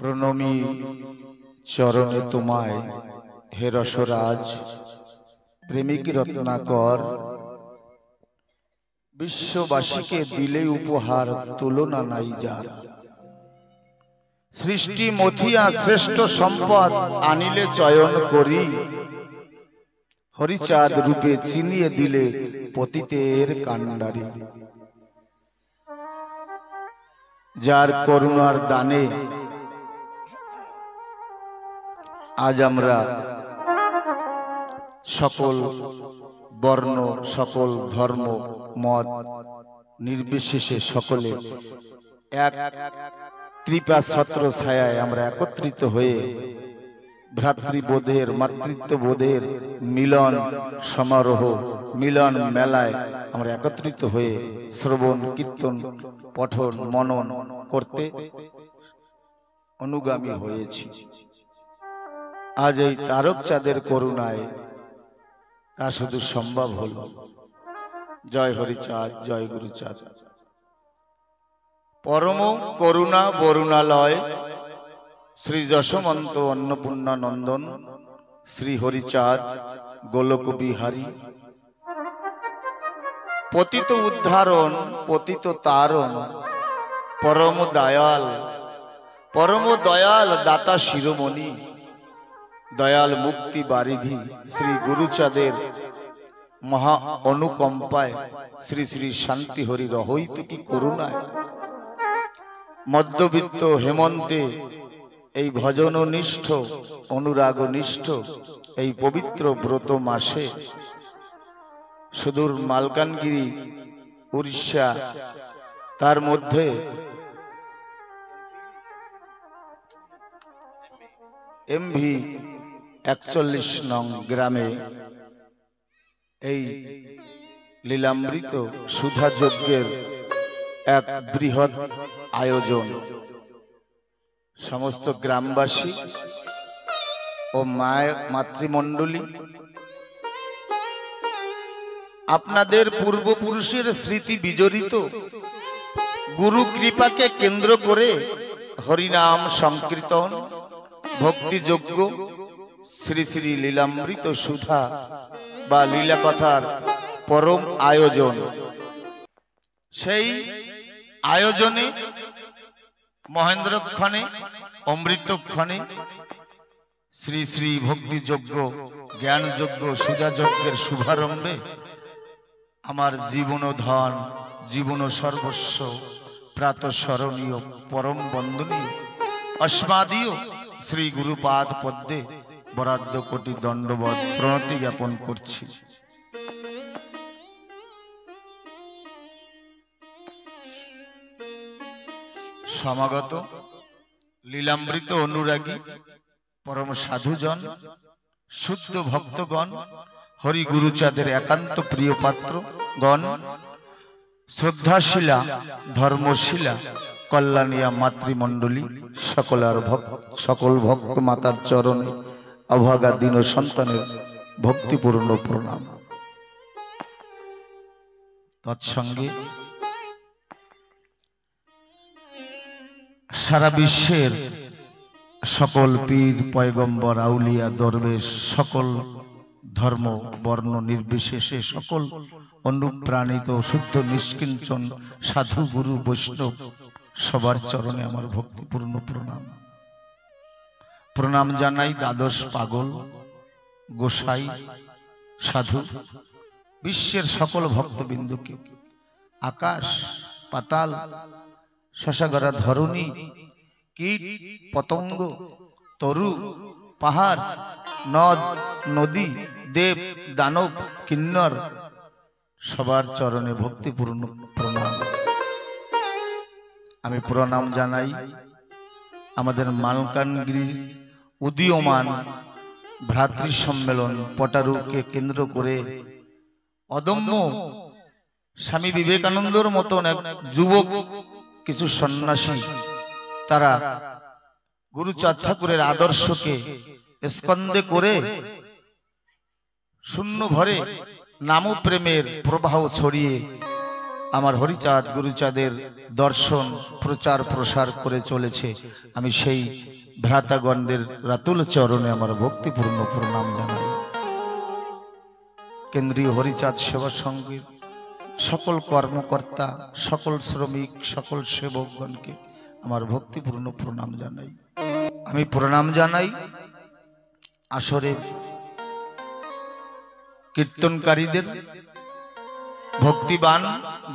প্রণমী চরণে তোমায় হে রসরাজ প্রেমিক রত্নাকর, বিশ্ববাসীকে দিলে উপহার তুলনা নাই যার। সৃষ্টি মথিয়া শ্রেষ্ঠ সম্পদ আনিলে চয়ন করি, হরিচাঁদ রূপে চিনিয়ে দিলে পতিতের কান্ডারি। যার করুণার দানে আজ আমরা সকল বর্ণ, সকল ধর্ম, মত নির্বিশেষে সকলে এক কৃপা ছত্র ছায়ায় আমরা একত্রিত হয়ে ভ্রাতৃবোধের, মাতৃত্ববোধের মিলন সমারোহ, মিলন মেলায় আমরা একত্রিত হয়ে শ্রবণ, কীর্তন, পঠন, মনন করতে অনুগামী হয়েছি। আজ এই তারক চাঁদের করুণায় তা শুধু সম্ভব হল। জয় হরিচাঁদ, জয় গুরুচাঁদ। পরম করুণা বরুণালয় শ্রী যশোমন্ত অন্নপূর্ণা নন্দন শ্রী হরিচাঁদ গোলক বিহারী, পতিত উদ্ধারণ, পতিত তারণ, পরম দয়াল দাতা শিরোমণি, দয়াল মুক্তি বারিধি শ্রী গুরুচাঁদের মহা অনুকম্পায় শ্রী শ্রী শান্তি হরি রহৈত কি করুণায় মধ্যবিত্ত হেমন্তে এই ভজননিষ্ঠ, অনুরাগনিষ্ঠ এই পবিত্র ব্রত মাসে সুদূর মালকানগিরি, উড়িষ্যা, তার মধ্যে এমভি 41 নং গ্রামে এই লীলামৃত সুধা যজ্ঞের এক বৃহৎ আয়োজন। সমস্ত গ্রামবাসী ও মাতৃমণ্ডলী আপনাদের পূর্বপুরুষের স্মৃতি বিজড়িত গুরু কৃপাকে কেন্দ্র করে হরিনাম সংকীর্তন, ভক্তিযজ্ঞ, শ্রী শ্রী লীলামৃত সুধা বা লীলা কথার পরম আয়োজন। সেই আয়োজনে মহেন্দ্রক্ষণে, অমৃতক্ষণে শ্রী শ্রী ভক্তিযজ্ঞ, জ্ঞানযজ্ঞ, সুধাযজ্ঞের শুভারম্ভে আমার জীবন ধন, জীবন সর্বস্ব, প্রাতঃস্মরণীয়, পরম বন্দনীয়, অস্মাদীয় শ্রী গুরুপাদ পদ্মে বরাদ্দ কোটি দণ্ডবৎ প্রণতি জ্ঞাপন করছি। সমাগত লীলামৃত অনুরাগী পরম সাধুজন, শুদ্ধ ভক্তগণ, হরি গুরুচাঁদের একান্ত প্রিয় পাত্র গণ, শ্রদ্ধাশীলা, ধর্মশীলা, কল্যাণিয়া মাতৃমণ্ডলী সকল ভক্ত মাতার চরণে অভাগা দীন সন্তানের ভক্তিপূর্ণ প্রণাম। তৎসঙ্গে সারা বিশ্বের সকল পীর, পয়গম্বর, আউলিয়া, দরবেশ, সকল ধর্ম বর্ণ নির্বিশেষে সকল অনুপ্রাণিত শুদ্ধ নিষ্কিঞ্চন সাধু, গুরু, বৈষ্ণব সবার চরণে আমার ভক্তিপূর্ণ প্রণাম। প্রণাম জানাই দ্বাদশ পাগল, গোসাই, সাধু, বিশ্বের সকল ভক্তবিন্দুকে। আকাশ পাতাল, শশাগরা ধরণী, কীট পতঙ্গ, তরু, পাহাড়, নদ নদী, দেব দানব, কিন্নর সবার চরণে ভক্তিপূর্ণ প্রণাম। আমি প্রণাম জানাই আমাদের মালকানগিরি উদীয়মান ভ্রাতৃ সম্মেলন পটারুকে কেন্দ্র করে অদম্য স্বামী বিবেকানন্দর মতন এক যুবক, কিছু সন্ন্যাসী, তারা গুরুচাঁদ ঠাকুরের আদর্শকে স্কন্ধে করে শূন্য ভরে নামপ্রেমের প্রবাহ ছড়িয়ে আমার হরিচাঁদ গুরুচাঁদের দর্শন প্রচার প্রসার করে চলেছে, আমি সেই ভ্রাতাগণদের রাতুল চরণে আমার ভক্তিপূর্ণ প্রণাম জানাই। কেন্দ্রীয় হরিচাঁদ সেবা সঙ্গের সকল কর্মকর্তা, সকল শ্রমিক, সকল সেবকগণকে আমার ভক্তিপূর্ণ প্রণাম জানাই। আমি প্রণাম জানাই আসরে কীর্তনকারীদের, ভক্তিবান,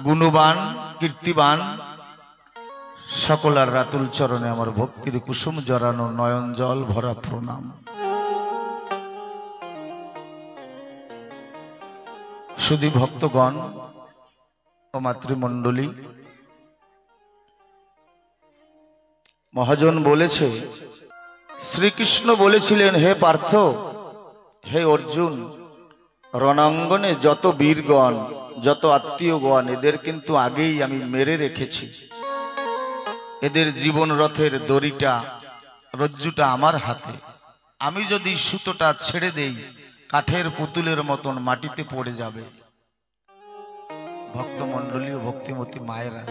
গুণবান, কীর্তিবান সকলার রাতুল চরণে আমার ভক্তির কুসুম জড়ানো নয়ন জল ভরা প্রণাম। শুধু ভক্তগণ ও মাতৃমণ্ডলী, মহাজন বলেছে, শ্রীকৃষ্ণ বলেছিলেন, হে পার্থ, হে অর্জুন, রণাঙ্গনে যত বীরগণ, যত আত্মীয়গণ, এদের কিন্তু আগেই আমি মেরে রেখেছি। এদের জীবন রথের দড়িটা, রজ্জুটা আমার হাতে। আমি যদি সুতোটা ছেড়ে দেই, কাঠের পুতুলের মতন মাটিতে পড়ে যাবে। ভক্তমণ্ডলী ও ভক্তিমতী মায়েরা,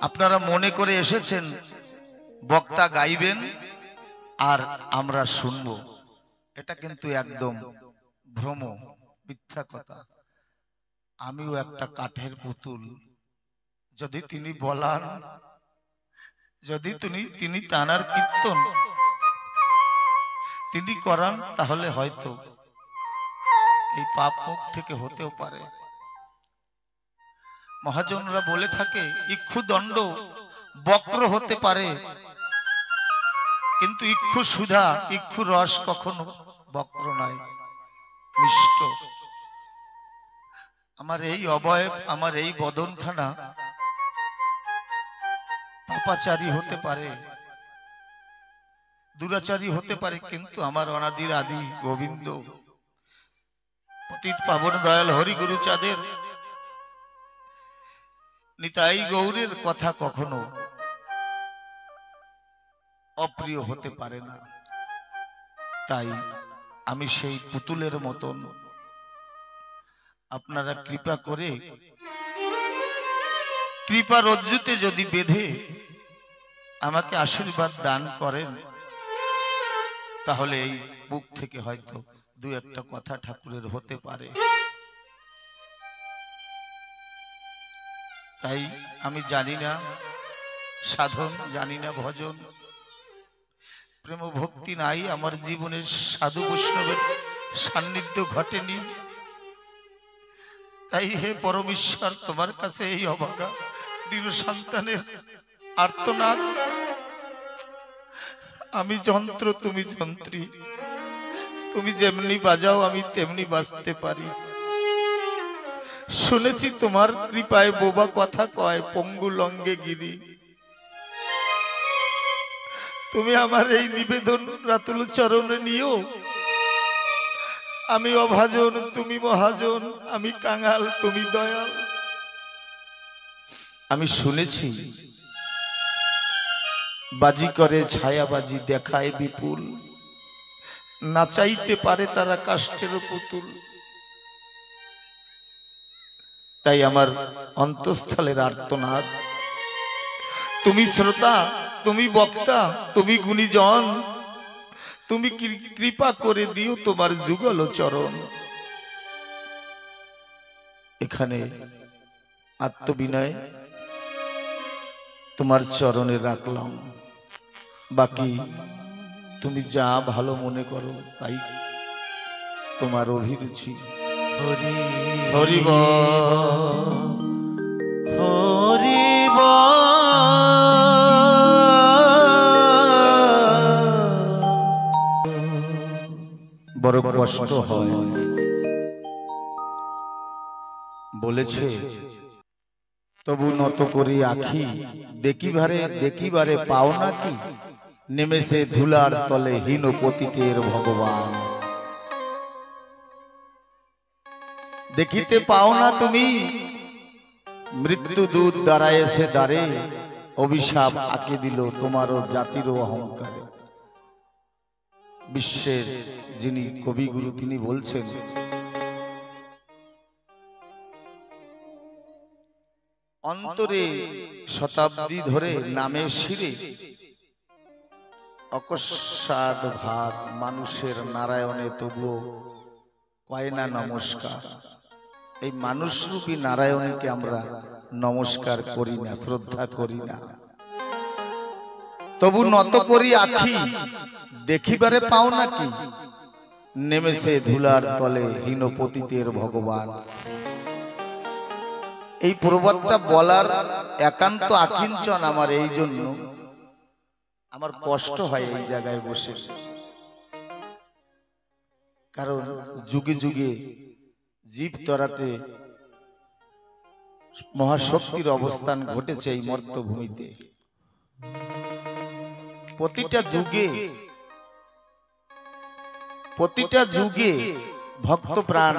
আপনারা মনে করে এসেছেন বক্তা গাইবেন আর আমরা শুনব, এটা কিন্তু একদম ভ্রম, মিথ্যা কথা। আমিও একটা কাঠের পুতুল। যদি তিনি বলান, যদি তিনি তানার কীর্তন তিনি করান, তাহলে হয়তো এই পাপ মুখ থেকে হতেও পারে। মহাজনরা বলে থাকে, ইক্ষু দণ্ড বক্র হতে পারে, কিন্তু ইক্ষু সুধা, ইক্ষু রস কখনো বক্র নয়, মিষ্ট। আমার এই অবয়ব, আমার এই বদনখানা পাপাচারী হতে পারে, দুরাচারী হতে পারে, কিন্তু আমার অনাদির আদি গোবিন্দ পতিত পাবন দয়াল হরি গুরুচাঁদের নিতাই গৌরের কথা কখনো অপ্রিয় হতে পারে না। তাই আমি সেই পুতুলের মতন, আপনারা কৃপা করে কৃপা রজ্জুতে যদি বেঁধে আমাকে আশীর্বাদ দান করেন, তাহলে এই বুক থেকে হয়তো দু একটা কথা ঠাকুরের হতে পারে। তাই আমি জানি না সাধন, জানি না ভজন, প্রেম ভক্তি নাই আমার জীবনে, সাধু বৈষ্ণবের সান্নিধ্য ঘটেনি। তাই হে পরমেশ্বর, তোমার কাছে এই অভাগা দীন সন্তানের আর্তনাদ। আমি যন্ত্র, তুমি যন্ত্রী, তুমি যেমনি বাজাও আমি তেমনি বাজতে পারি। শুনেছি তোমার কৃপায় বোবা কথা কয়, পঙ্গু লঙ্গে গিরি। তুমি আমার এই নিবেদন রাতুল চরণে নিও। আমি অভাজন, তুমি মহাজন, আমি কাঙাল, তুমি দয়াল। আমি শুনেছি বাজি করে ছায়াবাজি দেখায় বিপুল, নাচাইতে পারে তারা কাষ্ঠের পুতুল। তাই আমার অন্তঃস্থলের আর্তনাদ, তুমি শ্রোতা, তুমি বক্তা, তুমি গুণীজন, তুমি কৃপা করে দিও তোমার যুগল চরণ। এখানে আত্মবিনয় তোমার চরণে রাখলাম, বাকি তুমি যা ভালো মনে করো তাই তোমার অভিরুচি। হরি হরিব হরিব বড় কষ্ট হয়। বলেছে, তবু নত করি আখি, দেখিবারে পাও নাকি, নেমেছে ধুলার তলে হীন পতিতের ভগবান। দেখিতে পাও না তুমি, মৃত্যু দূত দাঁড়ায় এসে দাঁড়ে, অভিশাপ আঁকে দিল তোমারও জাতির অহংকারে। বিশ্বের যিনি কবিগুরু তিনি বলছেন, অন্তরে শতাব্দী ধরে নামে শিরে অকস্মাৎ ভাব মানুষের নারায়ণে তবুও কয় না নমস্কার। এই মানুষরূপী নারায়ণকে আমরা নমস্কার করি না, শ্রদ্ধা করি না। তবু নত করি আখি, দেখিবারে পাও নাকি নেমেছে ধুলার তলে হীনপতিতের ভগবান। এই প্রবাদটা বলার একান্ত আকিঞ্চন আমার, এই জন্য আমার কষ্ট হয় এই জায়গায় বসে, কারণ যুগে যুগে জীব তরাতে মহাশক্তির অবস্থান ঘটেছে এই মর্তভূমিতে। প্রতিটা যুগে ভক্ত প্রাণ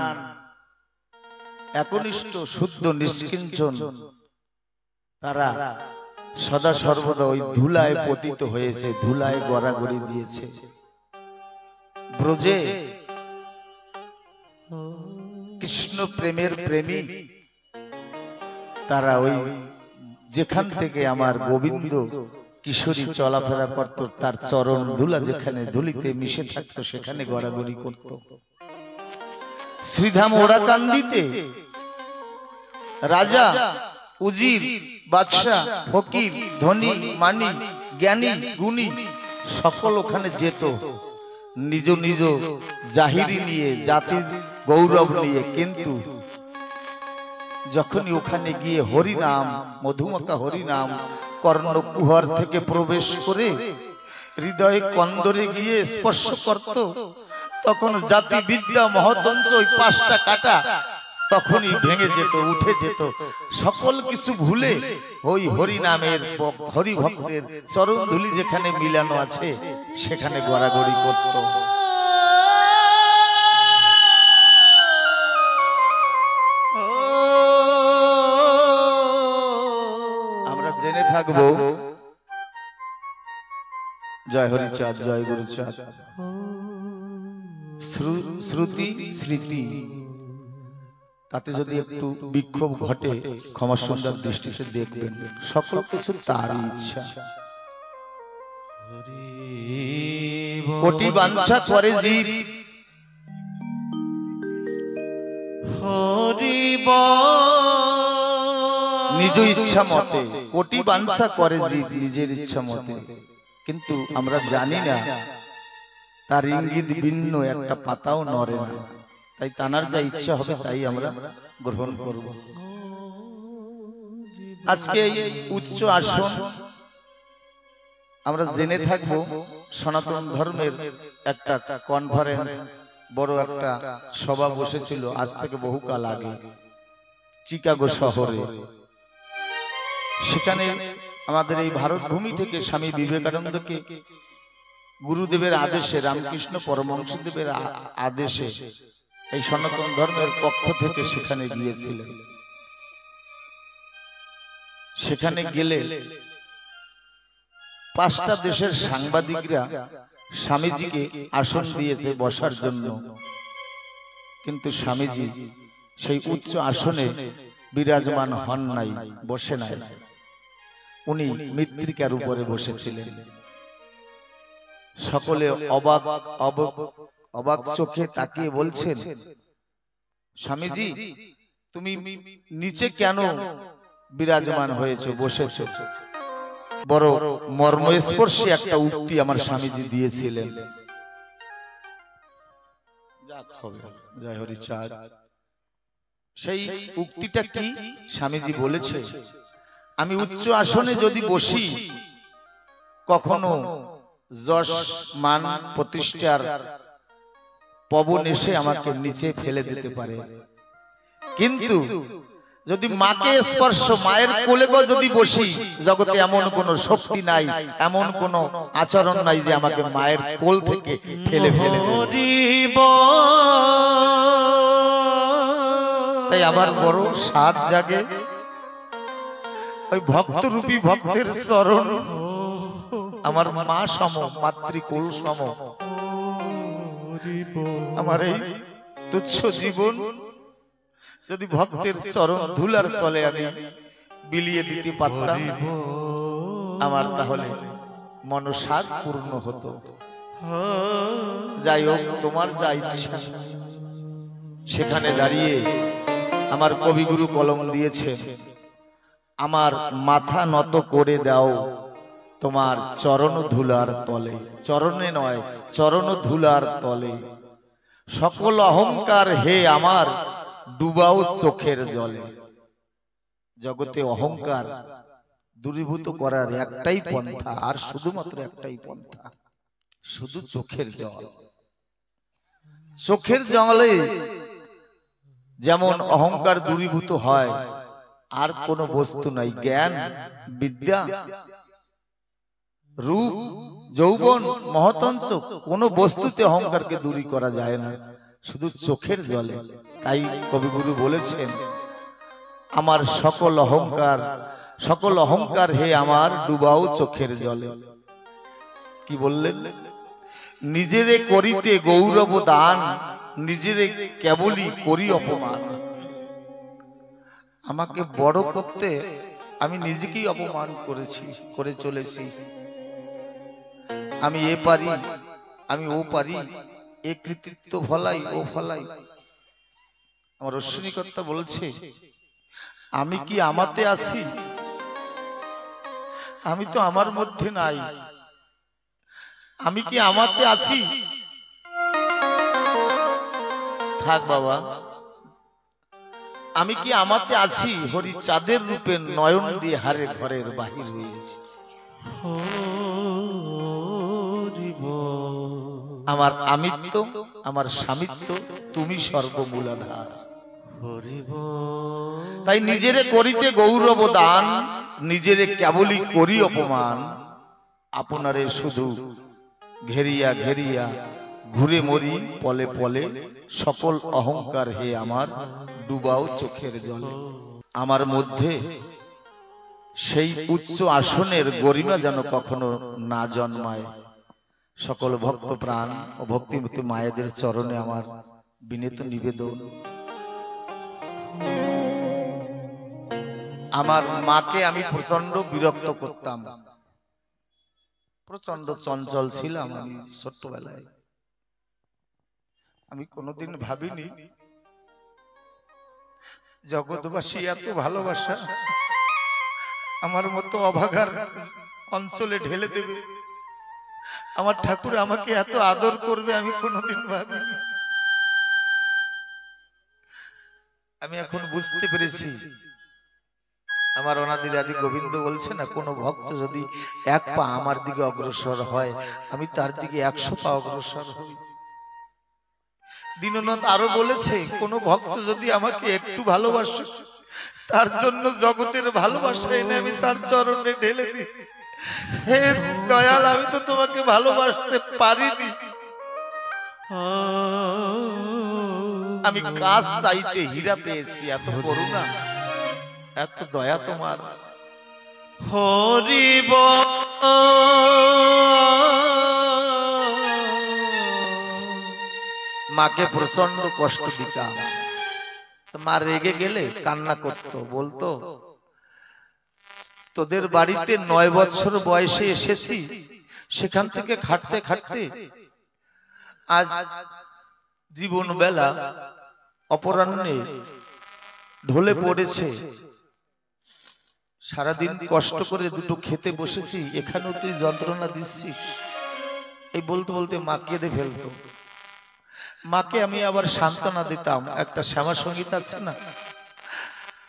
একনিষ্ঠ শুদ্ধ নিষ্কিঞ্চন তারা সদা সর্বদা ওই ধুলায় পতিত হয়েছে, ধুলায় গড়াগড়ি দিয়েছে। ব্রজে কৃষ্ণ প্রেমের প্রেমী তারা ওই যেখান থেকে আমার গোবিন্দ কিশোরী চলাফেরা করত, তার চরণ ধুলা যেখানে ধুলিতে মিশে থাকতো সেখানে গড়াগড়ি করত। শ্রীধাম ওরাকান্দিতে রাজা, উজির, বাদশাহ, ফকির, ধনী, মানি, জ্ঞানী, গুণী সকল ওখানে যেত নিজ নিজ জাহিরি নিয়ে, জাতির গৌরব নিয়ে। কিন্তু যখনই ওখানে গিয়ে হরিনাম, মধুমাখা হরিনাম কর্ণকুহর থেকে প্রবেশ করে হৃদয়ে কন্দরে গিয়ে স্পর্শ করত, তখন জাতি বিদ্যা মহতঞ্চ ওই পাঁচটা কাটা তখনই ভেঙে যেত, উঠে যেত। সকল কিছু ভুলে ওই হরিনামের হরিভক্তের চরণ ধুলি যেখানে মিলানো আছে সেখানে গড়াগড়ি করত। আমরা জেনে থাকবো জয় হরিচাঁদ, জয় গুরুচাঁদ। শ্রুতি স্মৃতি তাতে যদি একটু বিক্ষোভ ঘটে ক্ষমা সুন্দর দৃষ্টিতে দেখবেন, সকল কিছু তারই ইচ্ছা। কোটি বাঞ্ছা করে জীব নিজ ইচ্ছা মতে, কোটি বাঞ্ছা করে জীব নিজের ইচ্ছা মতে, কিন্তু আমরা জানি না তার ইঙ্গিত ভিন্ন একটা পাতাও নড়ে না। তাই তানার যা ইচ্ছা হবে তাই আমরা গ্রহণ করব। আজকে এই উচ্চ আসন আমরা জেনে থাকবো সনাতন ধর্মের একটা কনফারেন্স, বড় একটা সভা বসেছিল আজ থেকে বহুকাল আগে চিকাগো শহরে। সেখানে আমাদের এই ভারত ভূমি থেকে স্বামী বিবেকানন্দকে গুরুদেবের আদেশে, রামকৃষ্ণ পরমহংসদেবের আদেশে এই সনাতন ধর্মের পক্ষ থেকে সেখানে গিয়েছিলেন। সেখানে গেলে পাঁচটা দেশের সাংবাদিকরা স্বামীজিকে আসন দিয়েছে বসার জন্য, কিন্তু স্বামীজি সেই উচ্চ আসনে বিরাজমান হন নাই, বসে নাই, উনি মৃত্তিকার উপরে বসেছিলেন। সকলে অবাক অবাক চোখে তাকিয়ে বলছেন, স্বামীজি তুমি নিচে কেন বিরাজমান হয়েছে, বসেছো? বড় মর্মস্পর্শী একটা উক্তি আমার স্বামীজি দিয়েছিলেন। জয় হরিচাঁদ। সেই উক্তিটা কি? স্বামীজি বলেছে, আমি উচ্চ আসনে যদি বসি কখনো যশ মান প্রতিষ্ঠার পবন এসে আমাকে নিচে ফেলে দিতে পারে, কিন্তু যদি মাকে স্পর্শ, মায়ের কোলে যদি বসি, জগতে এমন কোন শক্তি নাই, এমন কোন আচরণ নাই যে আমাকে মায়ের কোল থেকে ঠেলে ফেলে দেবে। তাই আমার বড় সাধ জাগে ওই ভক্তরূপী ভক্তের চরণ, আমার মা সম, মাতৃকুল সম। আমার এই তুচ্ছ জীবন যদি ভক্তের চরণ ধুলার তলে আমি বিলিয়ে দিতে পারতাম, আমার তাহলে মনসাদ পূর্ণ হতো। যাই হোক, তোমার যা ইচ্ছা। সেখানে দাঁড়িয়ে আমার কবিগুরু কলম দিয়েছে, আমার মাথা নত করে দাও তোমার চরণ ধুলার তলে। চরণে নয়, চরণ ধুলার তলে। সকল অহংকার হে আমার ডুবাও চোখের জলে। জগতে অহংকার দূরীভূত করার একটাই পন্থা, আর শুধুমাত্র একটাই পন্থা, শুধু চোখের জল। চোখের জলে যেমন অহংকার দূরীভূত হয়, আর কোন বস্তু নাই। জ্ঞান, বিদ্যা, রূপ, যৌবন, মহতঞ্চ কোন বস্তুতে অহংকারকে দূরী করা যায় না, শুধু চোখের জলে। তাই কবিগুরু বলেছেন, আমার সকল অহংকার, সকল অহংকার হে আমার ডুবাও চোখের জলে। কি বললেন? নিজেরে করিতে গৌরব দান, নিজেরে কেবলই করি অপমান। আমাকে বড় করতে আমি নিজেকেই অপমান করেছি, করে চলেছি। আমি এ পারি, আমি ও পারি, এ কৃতিত্ব ফলাই, ও ফলাই। আমার অশ্বিনীকর্তা বলছে, আমি কি আমাতে আছি? আমি তো আমার মধ্যে নাই। আমি কি আমাতে আছি? থাক বাবা, আমি কি আমাতে আছি? হরি চাঁদের রূপে নয়ন দিয়ে হারে ঘরের বাহির হয়েছে। আমার আমিত্ব, আমার স্বামিত্ব তুমি সর্বমূলাধার। তাই নিজেরে করিতে গৌরব দান, নিজেরে কেবলই করি অপমান। আপনারে শুধু ঘেরিয়া ঘেরিয়া ঘুরে মরি পলে পলে। সকল অহংকার হে আমার ডুবাও চোখের জলে। আমার মধ্যে সেই উচ্চ আসনের গরিমা যেন কখনো না জন্মায়। সকল ভক্ত প্রাণ ও ভক্তিমতী মায়েদের চরণে আমার বিনীত নিবেদন। আমার মাকে আমি প্রচন্ড বিরক্ত করতাম, প্রচন্ড চঞ্চল ছিলাম আমি ছোট্টবেলায়। আমি কোনোদিন ভাবিনি জগৎবাসী এত ভালোবাসা আমার মতো অভাগার অঞ্চলে ঢেলে দেবে, আমার ঠাকুর আমাকে এত আদর করবে, আমি কোনোদিন ভাবিনি। আমি এখন বুঝতে পেরেছি, আমার অনাদির আদি গোবিন্দ বলছে না, কোন ভক্ত যদি এক পা আমার দিকে অগ্রসর হয়, আমি তার দিকে 100 পা অগ্রসর হই। দীননাথ আরো বলেছে, কোন ভক্ত যদি আমাকে একটু ভালোবাসে, তার জন্য জগতের ভালোবাসা এনে আমি তার চরণে ঢেলে দিই। হে দয়াল, আমি তো তোমাকে ভালোবাসতে পারিনি। আমি কাজ চাইতে হীরা পেয়েছি, এত করুণা, এত দয়া তোমার। হরিব মাকে প্রচন্ড কষ্ট দিতাম। মা রেগে গেলে কান্না করতো, বলতো তোদের বাড়িতে 9 বছর বয়সে এসেছি, সেখান থেকে খাটতে খাটতে আজ জীবন বেলা অপরাহ্নে ঢলে পড়েছে। সারাদিন কষ্ট করে দুটো খেতে বসেছি, এখানেও তুই যন্ত্রণা দিচ্ছিস। এই বলতে বলতে মা কেঁদে ফেলতো। মাকে আমি আবার সান্ত্বনা দিতাম। একটা শ্যামা সঙ্গীত আছে না,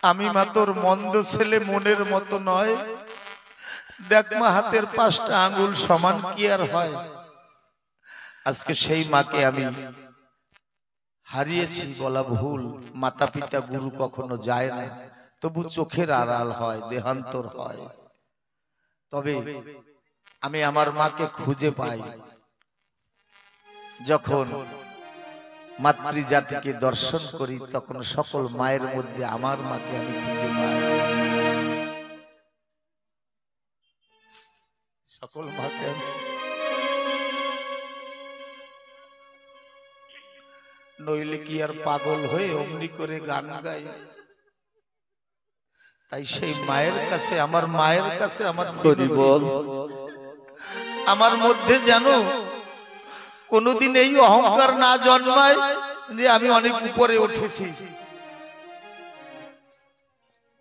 আমি মা তোর মন্দ ছেলে মনের মতো নয়, দেখ মা হাতের 5টা আঙ্গুল সমান কি আর হয়। আজকে সেই মাকে আমি হারিয়েছি বলা ভুল। মাতা পিতা গুরু কখনো যায় না, তবু চোখের আড়াল হয়, দেহান্তর হয়। তবে আমি আমার মাকে খুঁজে পাই যখন মাতৃজাতিকে দর্শন করি, তখন সকল মায়ের মধ্যে আমার মাকে আমি খুঁজে পাই। সকল মাকে নইলে কি আর পাগল হয়ে অমনি করে গান গাই? তাই সেই মায়ের কাছে, আমার মায়ের কাছে আমার মধ্যে যেন কোনোদিন এই অহংকার না জন্মায় যে আমি অনেক উপরে উঠেছি।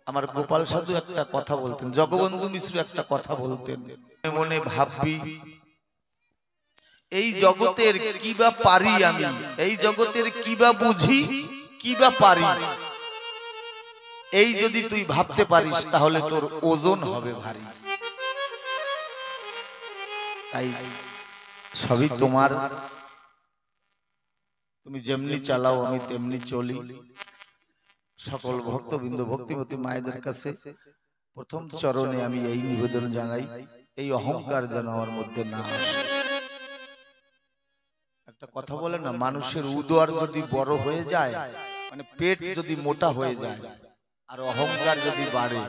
আমার গোপাল সাধু একটা কথা বলতেন, জগবন্ধু মিশ্র একটা কথা বলতেন, মনে ভাববি এই জগতের কি বা পারি আমি, এই জগতের কি বা বুঝি, কি বা পারি, এই যদি তুই ভাবতে পারিস তাহলে তোর ওজন হবে ভারী। তাই সবই তোমার, তুমি যেমনি চালাও আমি তেমনি চলি। সকল ভক্তবৃন্দ ভক্তিমতী মায়েদের কাছে প্রথম চরণে আমি এই নিবেদন জানাই, এই অহংকার যেন আমার মধ্যে না আসে। একটা কথা বলে না, মানুষের উদর যদি বড় হয়ে যায়, মানে পেট যদি মোটা হয়ে যায় আর অহংকার যদি বাড়ে,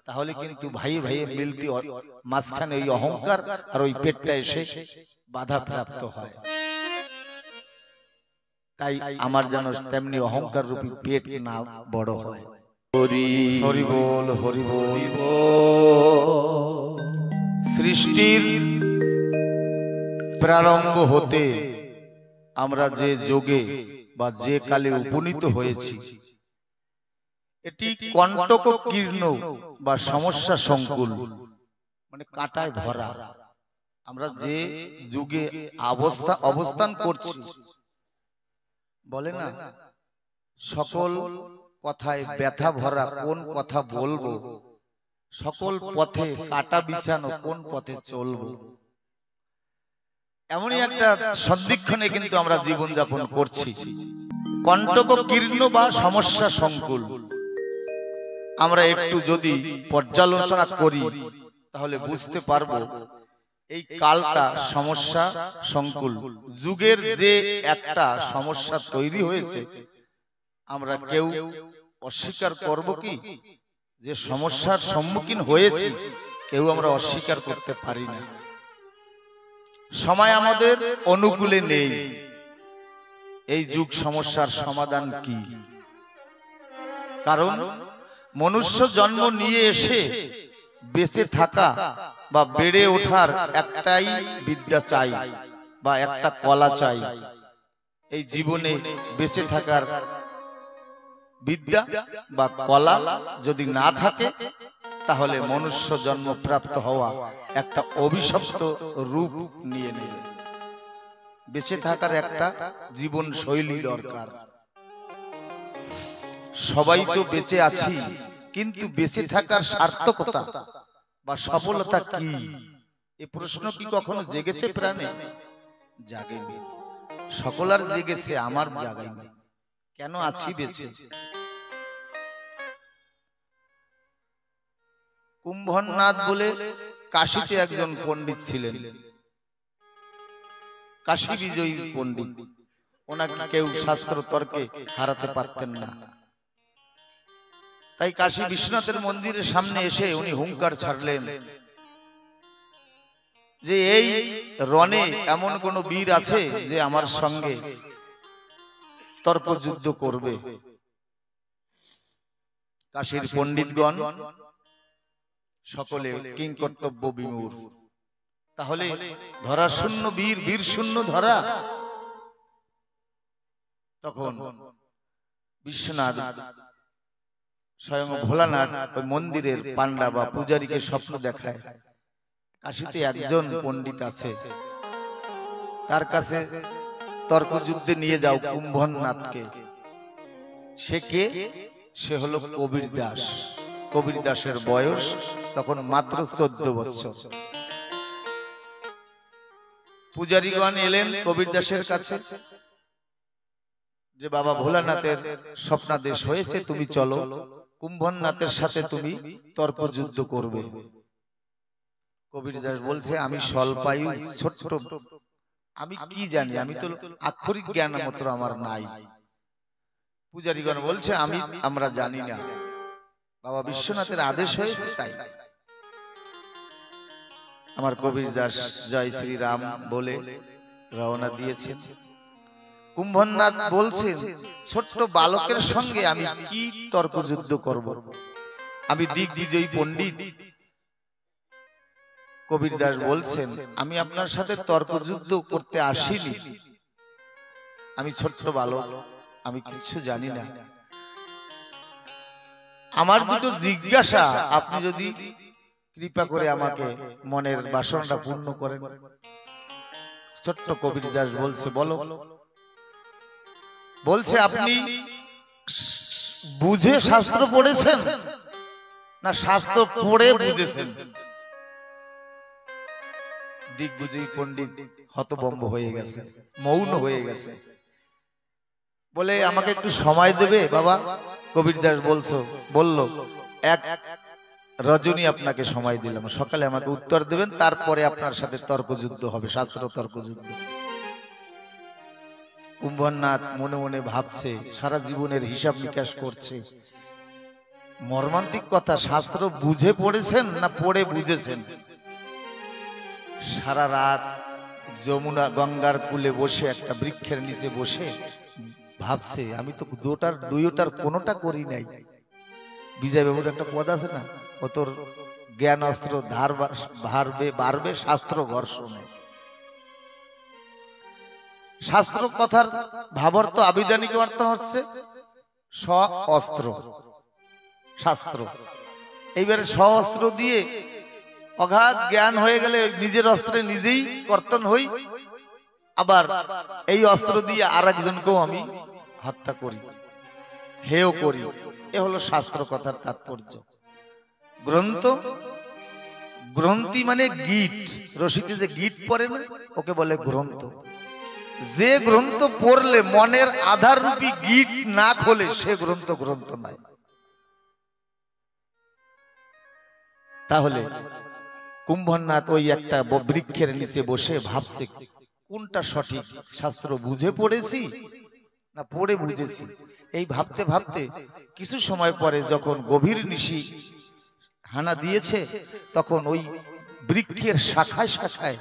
তাহলে কিন্তু ভাই ভাই মিলতি মাঝখানে ওই অহংকার আর ওই পেটটা এসে বাধা প্রাপ্ত হয়। তাই আমার যেন তেমনি অহংকার রূপী পেট না বড় হয়। হরি বল, হরি বল। সৃষ্টির প্রারম্ভ হতে আমরা যে যোগে বা যে কালে উপনীত হয়েছি, এটি কণ্টক কীর্ণ বা সমস্যা সংকুল, মানে কাঁটায় ভরা। আমরা যে যুগে অবস্থান করছি, বলে না সকল কথায় ব্যথা ভরা, কোন কথা বলবো, সকল পথে কাটা বিছানো, কোন পথে চলবো, এমনই একটা সন্দিক্ষণে কিন্তু আমরা জীবন যাপন করছি। কণ্টক কীর্ণ বা সমস্যা সংকুল, আমরা একটু যদি পর্যালোচনা করি তাহলে বুঝতে পারবো এই কালটা সমস্যা সংকুল। যুগের যে একটা সমস্যা তৈরি হয়েছে, আমরা কেউ অস্বীকার করব কি যে সমস্যার সম্মুখীন হয়েছি? কেউ আমরা অস্বীকার করতে পারি না। সময় আমাদের অনুকূলে নেই। এই যুগ সমস্যার সমাধান কি? কারণ মনুষ্য জন্ম নিয়ে এসে বেঁচে থাকা বা বেড়ে ওঠার একটাই বিদ্যা চাই বা একটা কলা চাই। এই জীবনে বেঁচে থাকার বিদ্যা বা কলা যদি না থাকে, তাহলে মনুষ্য জন্ম প্রাপ্ত হওয়া একটা অভিশপ্ত রূপ নিয়ে নেবে। বেঁচে থাকার একটা জীবন শৈলী দরকার। সবাই তো বেঁচে আছি, কিন্তু বেঁচে থাকার সার্থকতা বা সফলতা কি? এই প্রশ্ন কি কখনো জেগেছে প্রাণে? জাগেনি। সকলার জেগেছে, আমার জাগেনি। কেন আছি বেঁচে? কুম্ভনাথ বলে কাশীতে একজন পণ্ডিত ছিলেন, কাশী বিজয়ী পণ্ডিত। ওনাকে কেউ শাস্ত্র তর্কে হারাতে পারতেন না। তাই কাশী বিশ্বনাথের মন্দিরের সামনে এসে উনি হুঙ্কার ছাড়লেন যে এই রণে এমন কোন বীর আছে যে আমার সঙ্গে তর্ক যুদ্ধ করবে? কাশীর পণ্ডিতগণ সকলে কিংকর্তব্য বিমূঢ়। তাহলে ধরা শূন্য বীর, বীর শূন্য ধরা। তখন বিশ্বনাথ স্বয়ং ভোলানাথ ওই মন্দিরের পান্ডা বা পূজারীকে স্বপ্ন দেখায়, কাশীতে একজন পণ্ডিত আছে, তার কাছে তর্কযুদ্ধে নিয়ে যাও কুম্ভনাথকে। সে কে? সে হলো কবির দাস। কবির দাসের বয়স তখন মাত্র 14 বছর। পূজারীগণ এলেন কবির দাসের কাছে যে বাবা ভোলানাথের স্বপ্নাদেশ হয়েছে, তুমি চলো, কুম্ভনাথের সাথে তুমি তর্কযুদ্ধ করবে। কবির দাস বলছে, আমি স্বল্পায়ু, ছোট্ট, আমি কি জানি, আমি তো আক্ষরিক জ্ঞান মাত্র আমার নাই। পূজারীগণ বলছে, আমরা জানি না, বাবা বিশ্বনাথের আদেশ হয়েছে তাই। আমার কবির দাস জয় শ্রীরাম বলে রওনা দিয়েছেন। কুম্ভনাথ বলছেন, ছোট্ট বালকের সঙ্গে আমি কি তর্কযুদ্ধ করব? আমি দিগ্বিজয়ী পণ্ডিত কবির দাস বলছেন, আমি আপনার সাথে তর্কযুদ্ধ করতে আসিনি। আমি ছোট্ট বালক, আমি কিছু জানি না। আমার দুটো জিজ্ঞাসা, আপনি যদি কৃপা করে আমাকে মনের বাসনাটা পূর্ণ করেন। ছোট্ট কবির দাস বলছে, বলো। বলছে, আপনি বুঝে শাস্ত্র পড়েছেন না শাস্ত্র পড়ে বুঝেছেন? দিগ্বিজয়ী পণ্ডিত হতভম্ব হয়ে গেছে, মৌন হয়ে গেছে। বলে, আমাকে একটু সময় দেবে বাবা? কবির দাস বলল, এক রজনী আপনাকে সময় দিলাম, সকালে আমাকে উত্তর দেবেন, তারপরে আপনার সাথে তর্কযুদ্ধ হবে, শাস্ত্র তর্কযুদ্ধ। কুম্ভনাথ মনে মনে ভাবছে, সারা জীবনের হিসাব নিকাশ করছে। মর্মান্তিক কথা, শাস্ত্র বুঝে পড়েছেন না পড়ে বুঝেছেন? সারা রাত যমুনা গঙ্গার কূলে বসে, একটা বৃক্ষের নিচে বসে ভাবছে, আমি তো দুইটার কোনোটা করি নাই। বিজয় বাবুর একটা পদ আছে না, ও তোর জ্ঞান অস্ত্র ধার বাড়বে শাস্ত্র ঘর্ষণে। শাস্ত্র কথার ভাবার্থ আবিধানিক অর্থ হচ্ছে স্ব অস্ত্র, শাস্ত্র। এইবারে স্ব অস্ত্র দিয়ে অগাধ জ্ঞান হয়ে গেলে নিজের অস্ত্রে নিজেই কর্তন হই, আবার এই অস্ত্র দিয়ে আর একজনকেও আমি হত্যা করি, হেয় করি। এ হলো শাস্ত্র কথার তাৎপর্য। গ্রন্থি মানে গীট, রশিতে যে গীট পড়ে না, ওকে বলে গ্রন্থ। যে গ্রন্থ পড়লে মনের আধার রূপী গীট না খোলে, সে গ্রন্থ নয়। তাহলে কুম্ভনাথ ওই একটা বৃক্ষের নিচে বসে ভাবছে, কোনটা সঠিক, শাস্ত্র বুঝে পড়েছি না পড়ে বুঝেছি? এই ভাবতে ভাবতে কিছু সময় পরে যখন গভীর নিশি হানা দিয়েছে, তখন ওই বৃক্ষের শাখায় শাখায়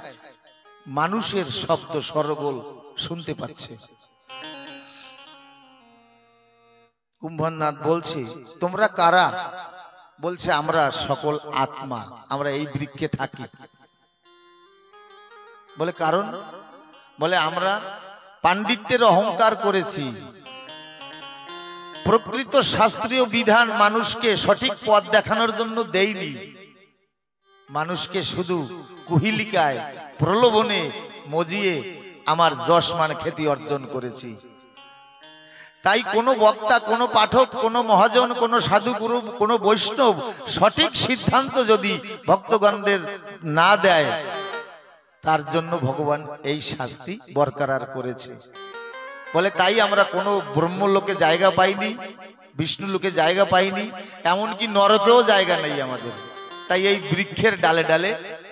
মানুষের শব্দ সরগোল শুনতে পাচ্ছে। কুম্ভনাথ বলছে, তোমরা কারা? বলছে, আমরা সকল আত্মা, আমরা এই বৃক্ষে থাকি। বলে, কারণ? বলে, আমরা পাণ্ডিত্যের অহংকার করেছি, প্রকৃত শাস্ত্রীয় বিধান মানুষকে সঠিক পথ দেখানোর জন্য দেইনি, মানুষকে শুধু কুহিলিকায় প্রলোভনে মজিয়ে আমার যশমান খ্যাতি অর্জন করেছি। তাই কোনো বক্তা, কোনো পাঠক, কোনো মহাজন, কোনো সাধুগুরু, কোনো বৈষ্ণব সঠিক সিদ্ধান্ত যদি ভক্তগণদের না দেয়, তার জন্য ভগবান এই শাস্তি বরকরার করেছে। বলে, তাই আমরা কোনো ব্রহ্মলোকে জায়গা পাইনি, বিষ্ণু লোকে জায়গা পাইনি, এমনকি নরকেও জায়গা নেই আমাদের। তাই এই বৃক্ষের ডালে ডালে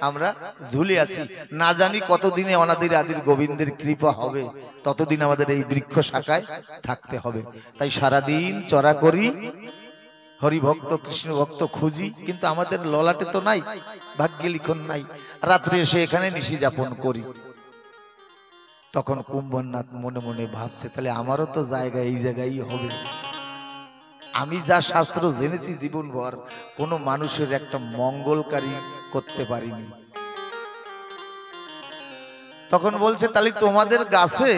আমরা ঝুলে আছি। না জানি কতদিনে অনাদির আদির গোবিন্দের কৃপা হবে, ততদিন আমাদের এই বৃক্ষ শাখায় থাকতে হবে। তাই সারাদিন চরা করি, হরিভক্ত কৃষ্ণ ভক্ত খুঁজি, কিন্তু আমাদের ললাটে তো নাই, ভাগ্যে লিখন নাই। রাত্রে এসে এখানে নিশি যাপন করি। তখন কুম্ভনাথ মনে মনে ভাবছে, তাহলে আমারও তো জায়গা এই জায়গায় হবে। আমি যা শাস্ত্র জেনেছি জীবনভর, কোনো মানুষের একটা মঙ্গলকারী করতে পারিনি। তখন বলছে, তাহলে তোমাদের গাছে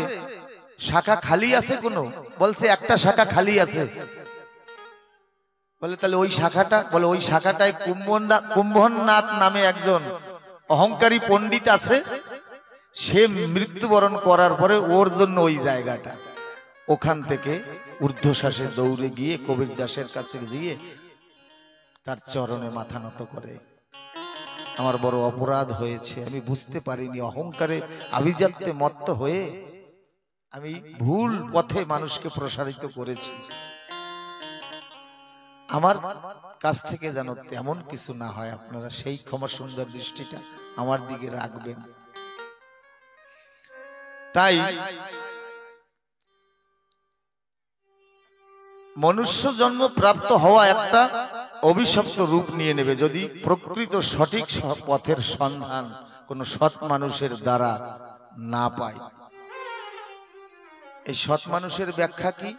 শাখা খালি আছে কোনো? বলছে, একটা শাখা খালি আছে। বলে, তাহলে ওই শাখাটা? বলে, ওই শাখাটায় কুম্ভনাথ নামে একজন অহংকারী পণ্ডিত আছে, সে মৃত্যুবরণ করার পরে ওর জন্য ওই জায়গাটা। ওখান থেকে ঊর্ধ্বশ্বাসে দৌড়ে গিয়ে কবির দাসের কাছে গিয়ে তার চরণে মাথা নত করে, আমার বড় অপরাধ হয়েছে, আমি বুঝতে পারিনি, অহংকারে আভিজাত্যে মত্ত হয়ে আমি ভুল পথে মানুষকে প্রসারিত করেছি। আমার কাছ থেকে যেন তেমন কিছু না হয়, আপনারা সেই ক্ষমা সুন্দর দৃষ্টিটা আমার দিকে রাখবেন। তাই মনুষ্য জন্ম প্রাপ্ত হওয়া একটা অভিশপ্ত রূপ নিয়ে নেবে যদি প্রকৃত সঠিক পথের সন্ধান কোন সৎ মানুষের দ্বারা না পায়। এই সৎ মানুষের ব্যাখ্যা কি?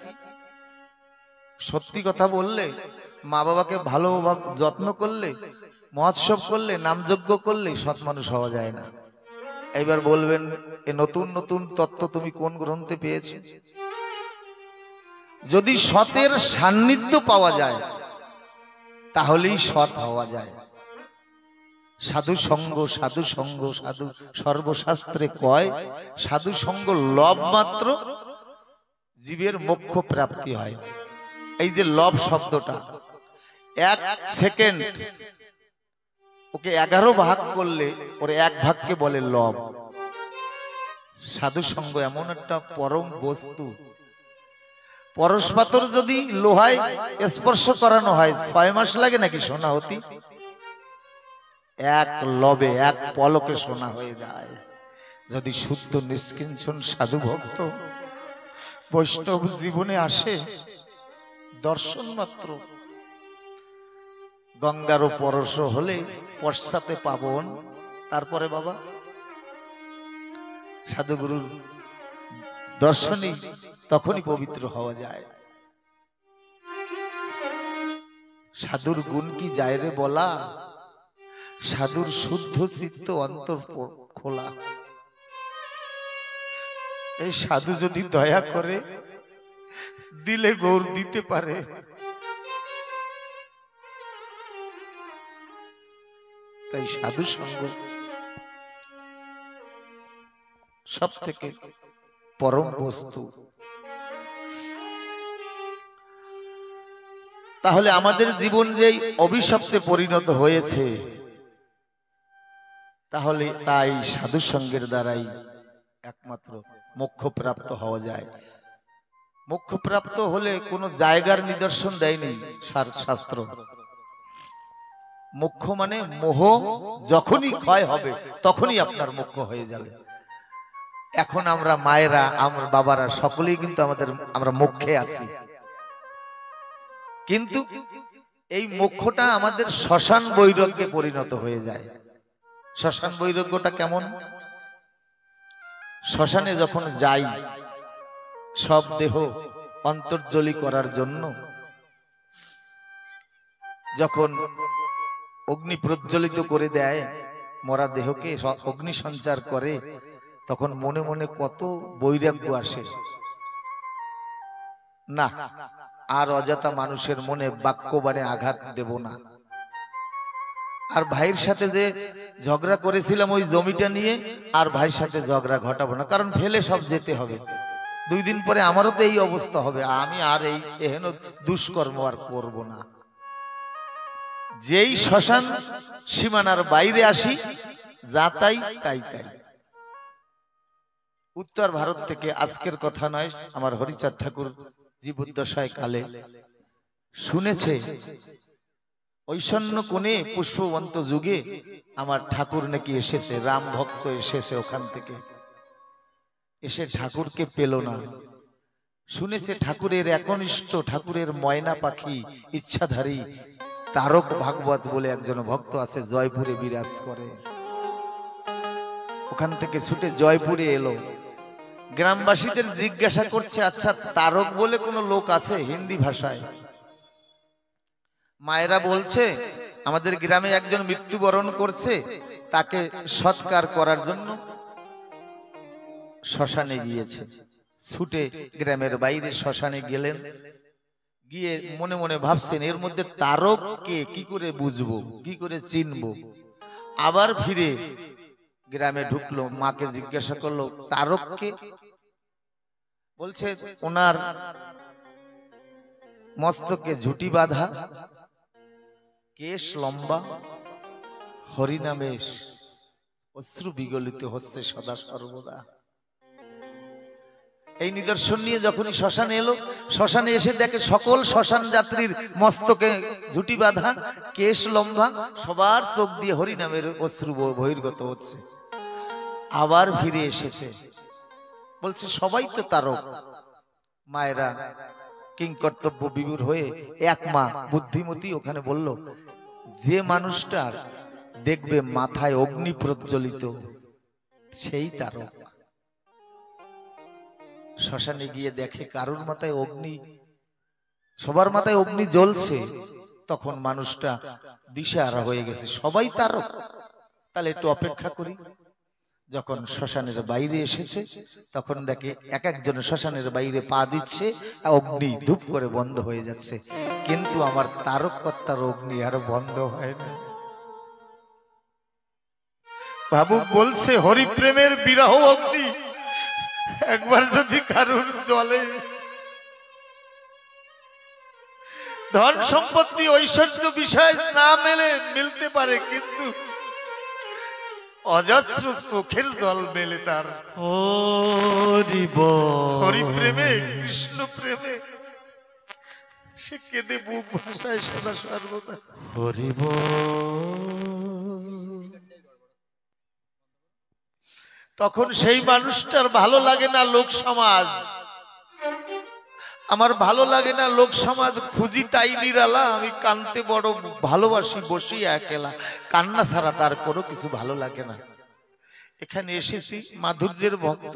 সত্যি কথা বললে মা বাবাকে ভালোভাবে যত্ন করলে, মহোৎসব করলে, নামযজ্ঞ করলে সৎ মানুষ হওয়া যায় না। এইবার বলবেন এ নতুন নতুন তত্ত্ব তুমি কোন গ্রন্থে পেয়েছ? যদি সতের সান্নিধ্য পাওয়া যায় তাহলেই সৎ হওয়া যায়। সাধু সঙ্গ, সাধু সঙ্গ, সাধু সর্বশাস্ত্রে কয় সাধু সঙ্গ লভ মাত্র জীবের মোক্ষ প্রাপ্তি হয়। এই যে লভ শব্দটা, 1 সেকেন্ড ওকে 11 ভাগ করলে ওর 1 ভাগকে বলে লভ। সাধু সঙ্গ এমন একটা পরম বস্তু, পরশপাথর যদি লোহায় স্পর্শ করানো হয় 6 মাস লাগে নাকি সোনা হতি? 1 লবে 1 পলকে সোনা হয়ে যায়। যদি শুদ্ধ নিষ্কিঞ্চন সাধু ভক্ত বৈষ্ণব জীবনে আসে, দর্শন মাত্র গঙ্গার পরশ হলে পশ্চাতে পাবন, তারপরে বাবা সাধুগুরুর দর্শনই তখনই পবিত্র হওয়া যায়। সাধুর গুণ কি যায় রে বলা, সাধুর শুদ্ধ চিত্ত অন্তর খোলা। এই সাধু যদি দয়া করে দিলে গৌর দিতে পারে। তাই সাধু সঙ্গ সব থেকে পরম বস্তু। তাহলে আমাদের জীবন যেই অভিশপ্তে পরিণত হয়েছে, তাহলে তাই সাধু সঙ্গের দ্বারাই একমাত্র মোক্ষ প্রাপ্ত হওয়া যায়। মোক্ষ প্রাপ্ত হলে কোনো জায়গার নিদর্শন দেয়নি শাস্ত্র। মোক্ষ মানে মোহ যখনই ক্ষয় হবে তখনই আপনার মোক্ষ হয়ে যাবে। এখন আমরা মায়েরা, আমরা বাবারা সকলেই কিন্তু আমরা মোক্ষে আছি, কিন্তু এই মোক্ষটা আমাদের শ্মশান বৈরাগ্যে পরিণত হয়ে যায়। শ্মশান বৈরাগ্যটা কেমন? শ্মশানে যখন যাই সব দেহ অন্তর্জলি করার জন্য, যখন অগ্নি প্রজ্বলিত করে দেয়, মরা দেহকে অগ্নি সঞ্চার করে, তখন মনে মনে কত বৈরাগ্য আসে। না, আর অযথা মানুষের মনে বাক্যবাণে আঘাত দেব না। আর ভাইয়ের সাথে যে ঝগড়া করেছিলাম ওই জমিটা নিয়ে, আর ভাইয়ের সাথে ঝগড়া ঘটাবো না, কারণ ফেলে সব যেতে হবে। 2 দিন পরে আমারও তো এই অবস্থা হবে, আমি আর এই এহেন দুষ্কর্ম আর করব না। যেই শ্মশান সীমানার বাইরে আসি, যা তাই তাই তাই। উত্তর ভারত থেকে, আজকের কথা নয়, আমার হরিচাঁদ ঠাকুর জীবদ্দশায় কালে শুনেছে ঐশন্য কোণে পুষ্পবন্ত যুগে আমার ঠাকুর নাকি এসেছে, রাম ভক্ত এসেছে ওখান থেকে, এসে ঠাকুরকে পেল না। শুনেছে ঠাকুরের একনিষ্ঠ, ঠাকুরের ময়না পাখি, ইচ্ছাধারী তারক ভাগবত বলে একজন ভক্ত আছে, জয়পুরে বিরাজ করে। ওখান থেকে ছুটে জয়পুরে এলো। গ্রামবাসীদের জিজ্ঞাসা করছে, আচ্ছা তারক বলে কোনো লোক আছে? হিন্দি ভাষায়। মায়েরা বলছে আমাদের গ্রামে একজন মৃত্যুবরণ করছে, তাকে সৎকার করার জন্য শ্মশানে গিয়েছে। ছুটে গ্রামের বাইরে শ্মশানে গেলেন, গিয়ে মনে মনে ভাবছেন এর মধ্যে তারককে কি করে বুঝবো, কি করে চিনবো। আবার ফিরে গ্রামে ঢুকলো, মাকে জিজ্ঞাসা করলো তারককে? বলছে ওনার মস্তকে ঝুটি বাঁধা, কেশ লম্বা, হরিনামে অশ্রু বিগলিত হচ্ছে সদা সর্বদা। এই নিদর্শন নিয়ে যখনই শ্মশানে এলো, শ্মশানে এসে দেখে সকল শ্মশান যাত্রীর মস্তকে ঝুটি বাঁধা, কেশ লম্বা, সবার চোখ দিয়ে হরিনামের অশ্রু বহির্গত হচ্ছে। আবার ফিরে এসেছে, বলছে সবাই তো তারক। মায়েরা কিংকর্তব্য বিমূঢ় হয়ে, এক মা বুদ্ধিমতী ওখানে বলল, যে মানুষটার দেখবে মাথায় অগ্নি প্রজ্বলিত সেই তারক। শ্মশানে গিয়ে দেখে কারুর মাথায় অগ্নি সবার মাথায় অগ্নি জ্বলছে, তখন মানুষটা দিশেহারা হয়ে গেছে, সবাই তারক, তাহলে একটু অপেক্ষা করি। যখন শ্মশানের বাইরে এসেছে তখন দেখে এক একজন শ্মশানের বাইরে পা দিচ্ছে, অগ্নি ধূপ করে বন্ধ হয়ে যাচ্ছে, কিন্তু আমার তারক কর্তার অগ্নি আর বন্ধ হয় না। ভাবুক বলছে হরিপ্রেমের বিরহ অগ্নি একবার যদি কারুর জ্বলে, ধন সম্পত্তি ঐশ্বর্য বিষয় না মিলতে পারে, কিন্তু অজস্র চোখের জল মেলে তার হরিপ্রেমে, কৃষ্ণ প্রেমে। সে কেঁদে বুক ভাষায় সদা সর্বদা হরিব। তখন সেই মানুষটার ভালো লাগে না লোক সমাজ, আমার ভালো লাগে না লোক সমাজ, খুঁজি তাই নিরালা, আমি কানতে বড় ভালোবাসি বসি একলা, কান্না ছাড়া তার কোনো কিছু ভালো লাগে না। এখানে এসেছি মাধুর্যের ভক্ত,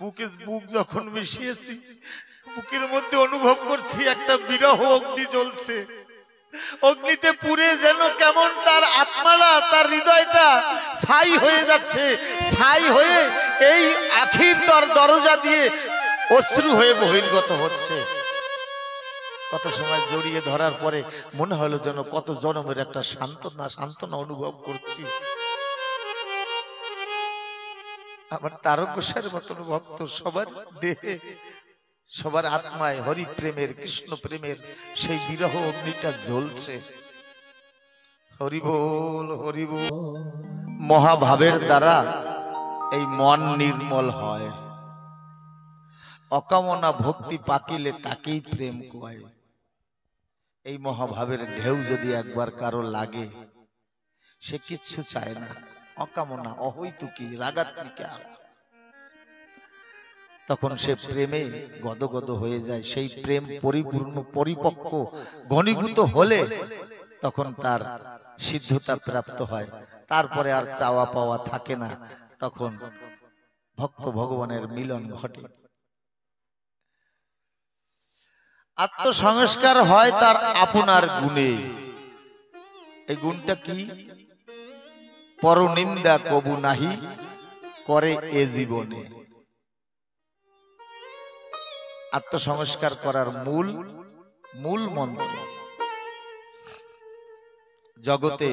বুকে বুক যখন মিশিয়েছি, বুকের মধ্যে অনুভব করছি একটা বিরহ অগ্নি জ্বলছে, অগ্নিতে পুড়ে যেন কেমন তার আত্মাটা, তার হৃদয়টা ছাই হয়ে যাচ্ছে, ছাই হয়ে এই আখির দরজা দিয়ে অশ্রু হয়ে বহির্গত হচ্ছে। কত সময় জড়িয়ে ধরার পরে মনে হলো যেন কত জনমের একটা সান্ত্বনা অনুভব করছি। আমার তারক ঘোষের মতন ভক্ত সবার দেহে, সবার আত্মায় হরি প্রেমের, কৃষ্ণ প্রেমের সেই বিরহ অগ্নিটা জ্বলছে। হরি বল, হরি বল। মহাভাবের দ্বারা এই মন নির্মল হয়, অকামনা ভক্তি পাকিলে তাকেই প্রেম কয়। এই মহাভাবের ঢেউ যদি একবার কারো লাগে, সে কিচ্ছু চায় না, অকামনা, অহৈতুকী, রাগাত্মিকা, তখন সে প্রেমে গদগদ হয়ে যায়। সেই প্রেম পরিপূর্ণ, পরিপক্ক, ঘনীভূত হলে তখন তার সিদ্ধতা প্রাপ্ত হয়, তারপরে আর চাওয়া পাওয়া থাকে না, তখন ভক্ত ভগবানের মিলন ঘটে। আত্মসংস্কার হয় তার আপনার গুণে। এই গুণটা কি? পরনিন্দা কবু নাহি করে এ জীবনে। আত্মসংস্কার করার মূল মন্ত্র, জগতে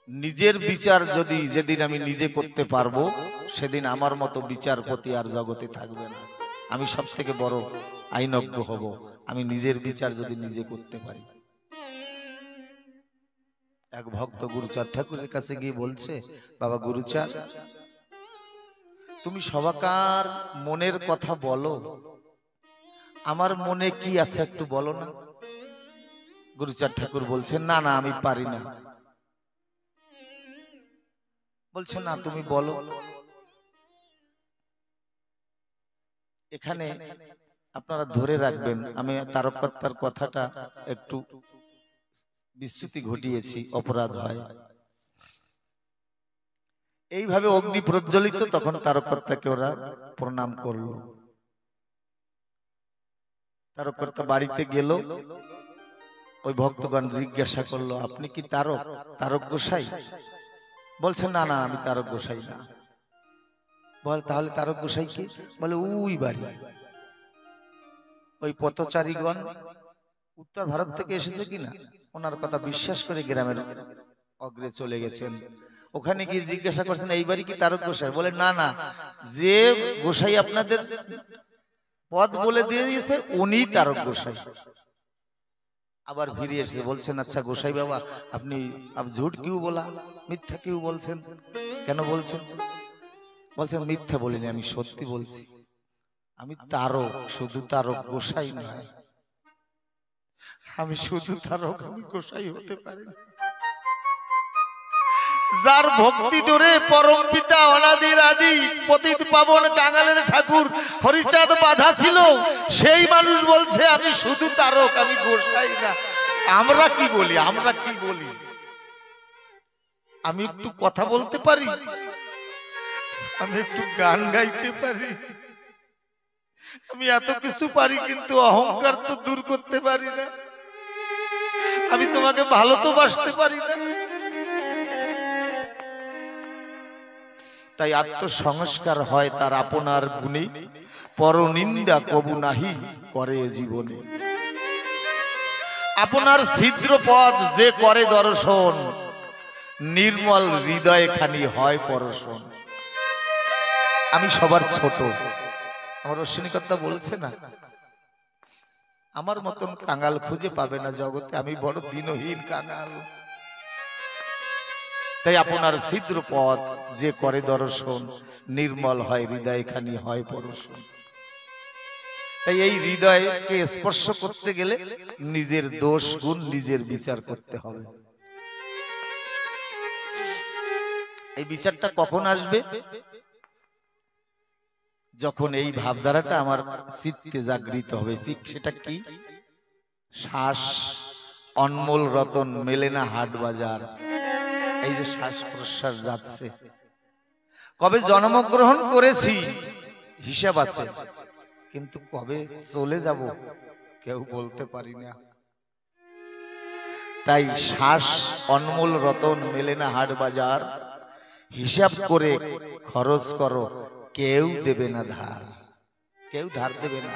নিজের বিচার যদি যেদিন আমি নিজে করতে পারবো, সেদিন আমার মতো বিচারপতি আর জগতে থাকবে না। আমি সব থেকে বড় আইনজ্ঞ হব, আমি নিজের বিচার যদি নিজে করতে পারি। এক ভক্ত গুরুচাঁদ ঠাকুরের কাছে গিয়ে বলছে, বাবা গুরুচাঁদ, তুমি সবাকার মনের কথা বলো, আমার মনে কি আছে একটু বলো না। গুরুচাঁদ ঠাকুর বলছেন, না না আমি পারি না। বলছে, না তুমি বলো। এখানে আপনারা ধরে রাখবেন, আমি তারককর্তার কথাটা একটু বিস্মৃতি ঘটিয়েছি, অপরাধ হয়। এইভাবে অগ্নি প্রজ্বলিত, তখন তারককর্তাকে ওরা প্রণাম করলো। তারককর্তা বাড়িতে গেল, ওই ভক্তগণ জিজ্ঞাসা করলো, আপনি কি তারক গোসাই? বলছেন, না না আমি তারক গোসাই না। বল, তাহলে তারক গোসাই কি? বলে, ওই বাড়ি, ওই পথচারীগণ উত্তর ভারত থেকে এসেছে কিনা, ওনার কথা বিশ্বাস করে গ্রামের অগ্রে চলে গেছেন। ওখানে গিয়ে জিজ্ঞাসা করছেন, এই বাড়ি কি তারক গোসাই? বলে, না না, যে গোসাই আপনাদের পদ বলে দিয়ে দিয়েছে উনি তারক গোসাই। আবার ফিরে এসে বলছেন, আচ্ছা গোসাই বাবা, আপনি ঝুট কিউ বলা, মিথ্যা কিউ বলছেন, কেন বলছেন? বলছেন, মিথ্যা বলিনি, আমি সত্যি বলছি। আমি তারক, শুধু তারক, গোসাই নয়। আমি শুধু তারক, আমি গোসাই হতে পারি না। যার ভক্তি ডোরে পরম পিতা অনাদির আদি পতিত পাবন কাঙালের ঠাকুর হরিচাঁদ বাধা ছিল, সেই মানুষ বলছে আমি শুধু তারক, আমি গোসাই না। আমরা কি বলি? আমরা কি বলি? আমি একটু কথা বলতে পারি, আমি একটু গান গাইতে পারি, আমি এত কিছু পারি কিন্তু অহংকার তো দূর করতে পারি না। আমি তোমাকে ভালো তো বাসতে পারি না। তাই আত্মসংস্কার হয় তার আপনার গুণে, পরনিন্দা কবু নাহি করে জীবনে। আপনার ছিদ্র পদ যে করে দর্শন, নির্মল হৃদয়ে খানি হয় পরশন। আমি সবার ছোট, আমার অশ্বিনীকর্তা বলছে না, আমার মতন কাঙাল খুঁজে পাবে না জগতে, আমি বড় দিনহীন কাঙাল। তাই আপনার ছিদ্র পদ যে করে দর্শন, নির্মল হয় হৃদয় খানি হয় পরশন। তাই এই হৃদয়কে স্পর্শ করতে গেলে নিজের দোষ গুণ নিজের বিচার করতে হবে। এই বিচারটা কখন আসবে? যখন এই ভাবধারাটা আমার চিত্তে জাগৃত হবে। সেটা কি? শ্বাস অনমোল রতন মেলে না হাট বাজার। এই যে শ্বাস প্রশ্বাস যাচ্ছে, কবে জন্মগ্রহণ করেছি হিসাব আছে, কিন্তু কবে চলে যাব কেউ বলতে পারি না। তাই শ্বাস অনমোল রতন মেলে না হাট বাজার, হিসাব করে খরচ করো, কেউ দেবে না ধার। কেউ ধার দেবে না।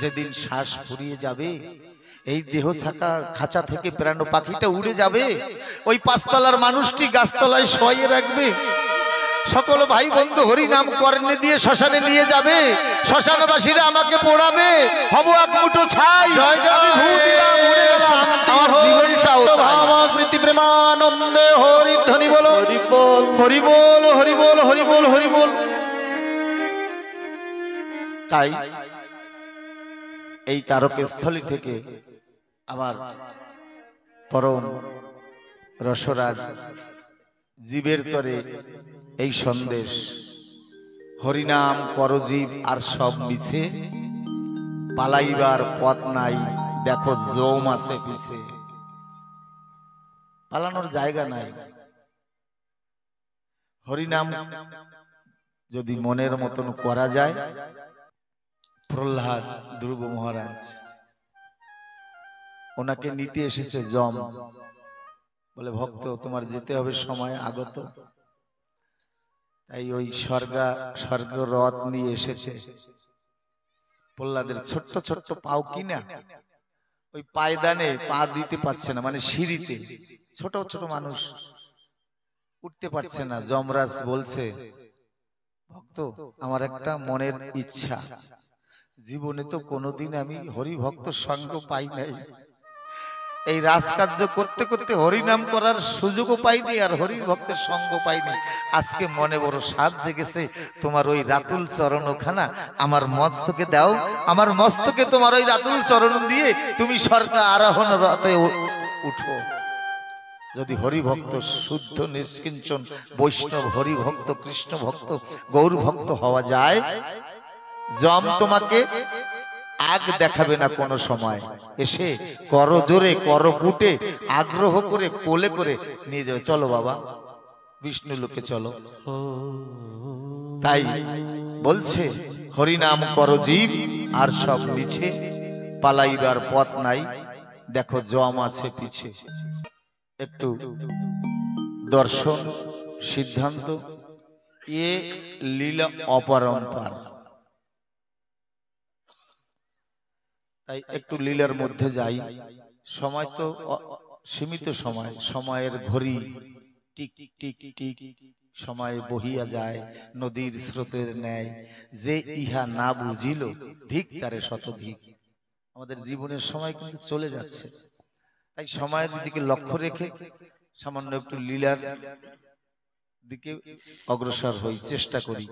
যেদিন শ্বাস ফুরিয়ে যাবে, এই দেহ থাকা খাঁচা থেকে প্রাণ পাখিটা উড়ে যাবে, ওই পাঁচতলার মানুষটি গাছতলায় শোয়াইয়ে রাখবে। সকল ভাই বন্ধু হরি নাম কর্ণে দিয়ে শ্মশানে নিয়ে যাবে, শ্মশানবাসীরা আমাকে পোড়াবে, হব এক মুঠো ছাই। প্রেমানন্দে হরি ধ্বনি বলো, হরি বল হরি বল হরি বল হরি বল হরি বল। তাই এই তারকস্থলী থেকে আমার পরম রসরাজ জীবের তরে এই সন্দেশ, হরিনাম করজীব আর সব মিছে, পালাইবার পথ নাই দেখো জম আছে পিছে। পালানোর জায়গা নাই। হরিনাম যদি মনের মতন করা যায়, প্রহ্লাদ ধ্রুব মহারাজ ওনাকে নিতে এসেছে জম, বলে ভক্ত তোমার যেতে হবে, সময় আগত। তাই ওই স্বর্গ রথ নিয়ে এসেছে। প্রহ্লাদের ছোট্ট ছোট্ট পাও কিনা ওই পায়দানে পা দিতে পারছে না, মানে সিঁড়িতে ছোট ছোট মানুষ উঠতে পারছে না। যমরাজ বলছে, ভক্ত আমার একটা মনের ইচ্ছা, জীবনে তো কোনোদিন আমি হরি ভক্ত সঙ্গ পাই নাই, এই রাজকার্য করতে করতে হরিনাম করার সুযোগও পাইনি আর হরি ভক্তের সঙ্গ পাইনি। আজকে মনে বড় স্বাদ জেগেছে, তোমার ওই রাতুল চরণখানা আমার মস্তকে দাও, আমার মস্তকে তোমার ওই রাতুল চরণ দিয়ে তুমি স্বর্গ আরোহণ রথে উঠো। যদি হরি ভক্ত শুদ্ধ নিষ্কিঞ্চন বৈষ্ণব হরি ভক্ত কৃষ্ণ ভক্ত গৌর ভক্ত হওয়া যায়, যম তোমাকে আগ দেখাবে না কোনো সময়, এসে করো জোরে করো কুটে আগ্রহ করে কোলে করে নিয়ে যাবে, চলো বাবা বিষ্ণু লোকে চলো। তাই বলছে হরিনাম করো জীব আর সব মিছে, পালাইবার পথ নাই দেখো জম আছে পিছে। একটু দর্শন সিদ্ধান্ত, এ লীলা অপরম্পার। তাই একটু লীলার মধ্যে যাই। সময় তো সীমিত সময়, সময়ের ঘড়ি টিক টিক টিক সময় বহিয়া যায় নদীর স্রোতের ন্যায়, যে ইহা না বুঝিল ধিক তারে শতধিক। আমাদের জীবনের সময় কিন্তু চলে যাচ্ছে, তাই সময়ের দিকে লক্ষ্য রেখে সামান্য একটু লীলার দিকে অগ্রসর হই, চেষ্টা করি।